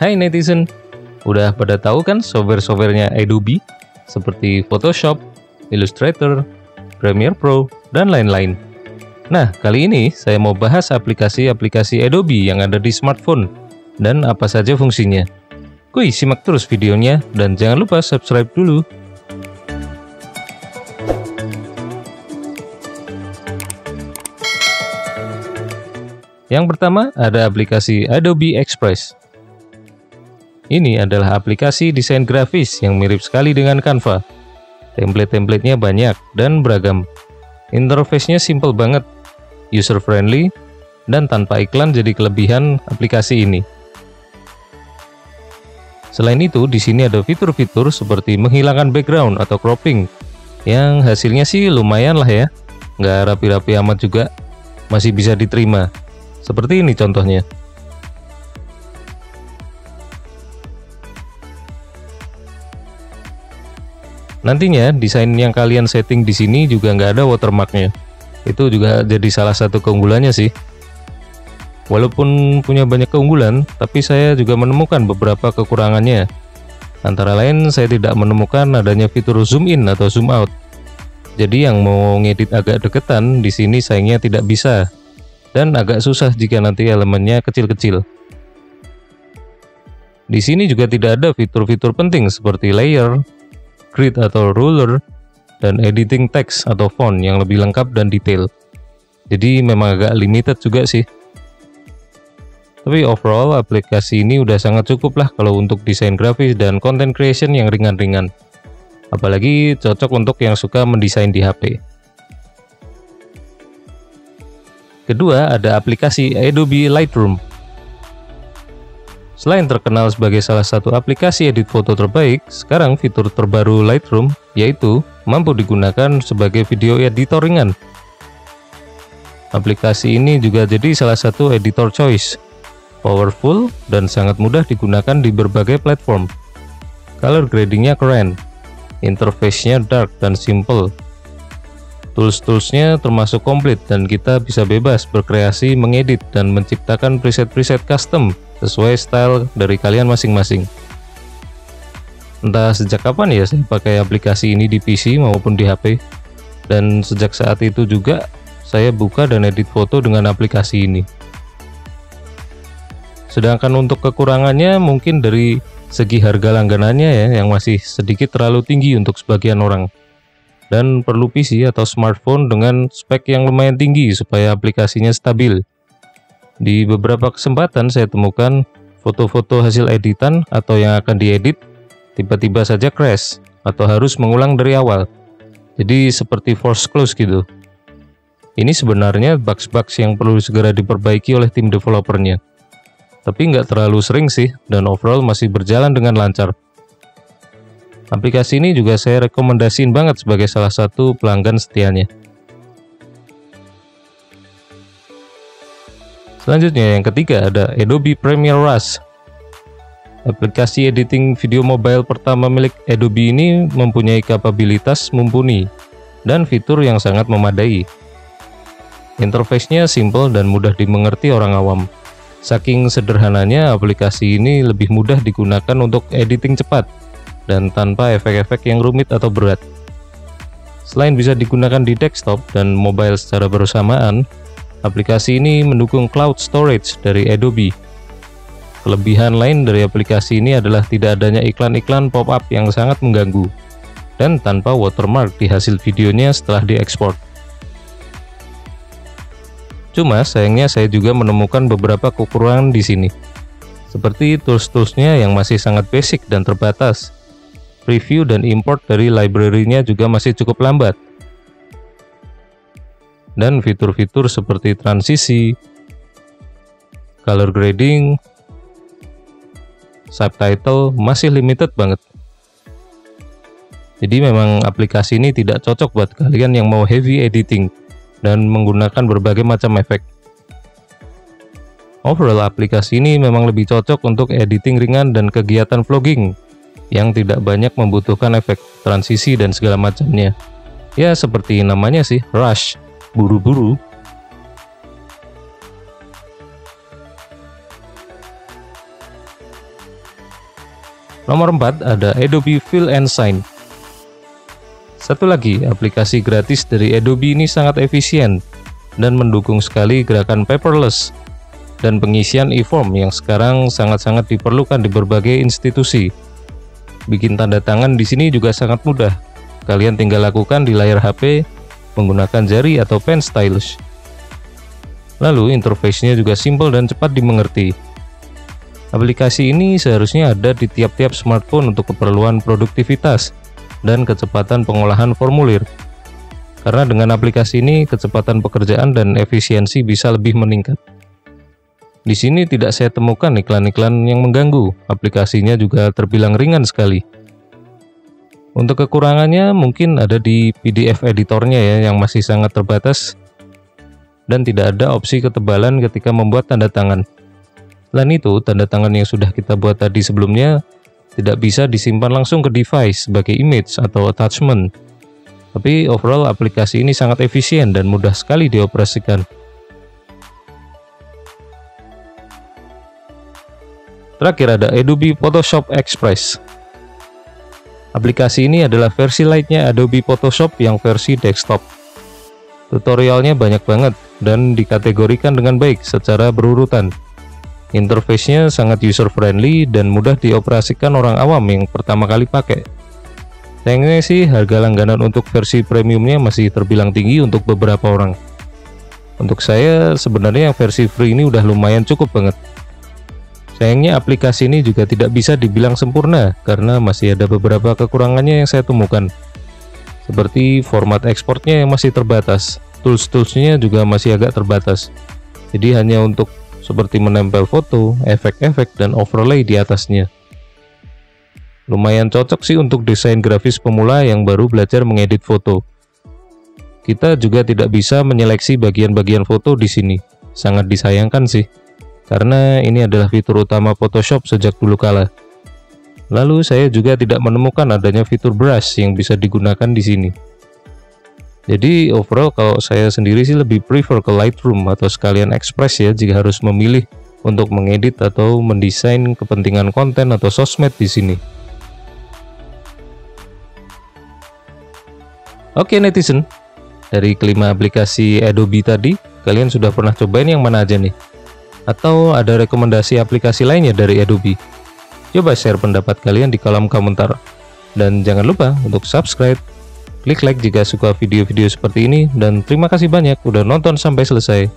Hai netizen, udah pada tahu kan software-softwarenya Adobe seperti Photoshop, Illustrator, Premiere Pro, dan lain-lain. Nah, kali ini saya mau bahas aplikasi-aplikasi Adobe yang ada di smartphone dan apa saja fungsinya. Kuy, simak terus videonya dan jangan lupa subscribe dulu. Yang pertama ada aplikasi Adobe Express. Ini adalah aplikasi desain grafis yang mirip sekali dengan Canva. Template-templatenya banyak dan beragam. Interface-nya simple banget, user-friendly, dan tanpa iklan jadi kelebihan aplikasi ini. Selain itu, di sini ada fitur-fitur seperti menghilangkan background atau cropping, yang hasilnya sih lumayan lah ya, nggak rapi-rapi amat juga, masih bisa diterima. Seperti ini contohnya. Nantinya desain yang kalian setting di sini juga nggak ada watermarknya. Itu juga jadi salah satu keunggulannya sih. Walaupun punya banyak keunggulan, tapi saya juga menemukan beberapa kekurangannya. Antara lain saya tidak menemukan adanya fitur zoom in atau zoom out. Jadi yang mau ngedit agak deketan di sini sayangnya tidak bisa. Dan agak susah jika nanti elemennya kecil-kecil. Di sini juga tidak ada fitur-fitur penting seperti layer, grid atau ruler, dan editing text atau font yang lebih lengkap dan detail. Jadi memang agak limited juga sih. Tapi overall aplikasi ini udah sangat cukup lah kalau untuk desain grafis dan content creation yang ringan-ringan. Apalagi cocok untuk yang suka mendesain di HP. Kedua ada aplikasi Adobe Lightroom. Selain terkenal sebagai salah satu aplikasi edit foto terbaik, sekarang fitur terbaru Lightroom yaitu mampu digunakan sebagai video editor ringan. Aplikasi ini juga jadi salah satu editor choice, powerful dan sangat mudah digunakan di berbagai platform. Color gradingnya keren, interface-nya dark dan simple. Tools-toolsnya termasuk komplit dan kita bisa bebas berkreasi, mengedit, dan menciptakan preset-preset custom sesuai style dari kalian masing-masing. Entah sejak kapan ya saya pakai aplikasi ini di PC maupun di HP, dan sejak saat itu juga saya buka dan edit foto dengan aplikasi ini. Sedangkan untuk kekurangannya mungkin dari segi harga langganannya ya, yang masih sedikit terlalu tinggi untuk sebagian orang. Dan perlu PC atau smartphone dengan spek yang lumayan tinggi supaya aplikasinya stabil. Di beberapa kesempatan saya temukan foto-foto hasil editan atau yang akan diedit tiba-tiba saja crash atau harus mengulang dari awal. Jadi seperti force close gitu. Ini sebenarnya bugs-bugs yang perlu segera diperbaiki oleh tim developernya. Tapi nggak terlalu sering sih dan overall masih berjalan dengan lancar. Aplikasi ini juga saya rekomendasiin banget sebagai salah satu pelanggan setianya. Selanjutnya yang ketiga ada Adobe Premiere Rush. Aplikasi editing video mobile pertama milik Adobe ini mempunyai kapabilitas mumpuni dan fitur yang sangat memadai. Interface-nya simple dan mudah dimengerti orang awam. Saking sederhananya aplikasi ini lebih mudah digunakan untuk editing cepat dan tanpa efek-efek yang rumit atau berat. Selain bisa digunakan di desktop dan mobile secara bersamaan, aplikasi ini mendukung cloud storage dari Adobe. Kelebihan lain dari aplikasi ini adalah tidak adanya iklan-iklan pop-up yang sangat mengganggu, dan tanpa watermark di hasil videonya setelah diekspor. Cuma sayangnya saya juga menemukan beberapa kekurangan di sini, seperti tools-toolsnya yang masih sangat basic dan terbatas. Preview dan import dari library-nya juga masih cukup lambat. Dan fitur-fitur seperti transisi, color grading, subtitle masih limited banget. Jadi memang aplikasi ini tidak cocok buat kalian yang mau heavy editing dan menggunakan berbagai macam efek. Overall aplikasi ini memang lebih cocok untuk editing ringan dan kegiatan vlogging yang tidak banyak membutuhkan efek, transisi, dan segala macamnya. Ya seperti namanya sih, rush, buru-buru. Nomor 4 ada Adobe Fill and Sign. Satu lagi, aplikasi gratis dari Adobe ini sangat efisien dan mendukung sekali gerakan paperless dan pengisian e-form yang sekarang sangat-sangat diperlukan di berbagai institusi. Bikin tanda tangan di sini juga sangat mudah. Kalian tinggal lakukan di layar HP menggunakan jari atau pen stylus. Lalu interface-nya juga simpel dan cepat dimengerti. Aplikasi ini seharusnya ada di tiap-tiap smartphone untuk keperluan produktivitas dan kecepatan pengolahan formulir. Karena dengan aplikasi ini kecepatan pekerjaan dan efisiensi bisa lebih meningkat. Di sini tidak saya temukan iklan-iklan yang mengganggu. Aplikasinya juga terbilang ringan sekali. Untuk kekurangannya mungkin ada di PDF editornya ya, yang masih sangat terbatas dan tidak ada opsi ketebalan ketika membuat tanda tangan. Selain itu, tanda tangan yang sudah kita buat tadi sebelumnya tidak bisa disimpan langsung ke device sebagai image atau attachment. Tapi overall aplikasi ini sangat efisien dan mudah sekali dioperasikan. Terakhir ada Adobe Photoshop Express. Aplikasi ini adalah versi lainnya Adobe Photoshop yang versi desktop. Tutorialnya banyak banget dan dikategorikan dengan baik secara berurutan. Interface-nya sangat user-friendly dan mudah dioperasikan orang awam yang pertama kali pakai. Sayangnya sih harga langganan untuk versi premiumnya masih terbilang tinggi untuk beberapa orang. Untuk saya sebenarnya yang versi free ini udah lumayan cukup banget. Sayangnya aplikasi ini juga tidak bisa dibilang sempurna karena masih ada beberapa kekurangannya yang saya temukan. Seperti format ekspornya yang masih terbatas, tools-toolsnya juga masih agak terbatas. Jadi hanya untuk seperti menempel foto, efek-efek, dan overlay di atasnya. Lumayan cocok sih untuk desain grafis pemula yang baru belajar mengedit foto. Kita juga tidak bisa menyeleksi bagian-bagian foto di sini. Sangat disayangkan sih. Karena ini adalah fitur utama Photoshop sejak dulu kala. Lalu saya juga tidak menemukan adanya fitur brush yang bisa digunakan di sini. Jadi overall kalau saya sendiri sih lebih prefer ke Lightroom atau sekalian Express ya jika harus memilih untuk mengedit atau mendesain kepentingan konten atau sosmed di sini. Oke netizen, dari kelima aplikasi Adobe tadi, kalian sudah pernah cobain yang mana aja nih? Atau ada rekomendasi aplikasi lainnya dari Adobe? Coba share pendapat kalian di kolom komentar. Dan jangan lupa untuk subscribe, klik like jika suka video-video seperti ini, dan terima kasih banyak udah nonton sampai selesai.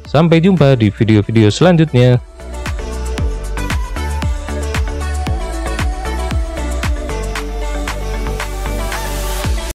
Sampai jumpa di video-video selanjutnya.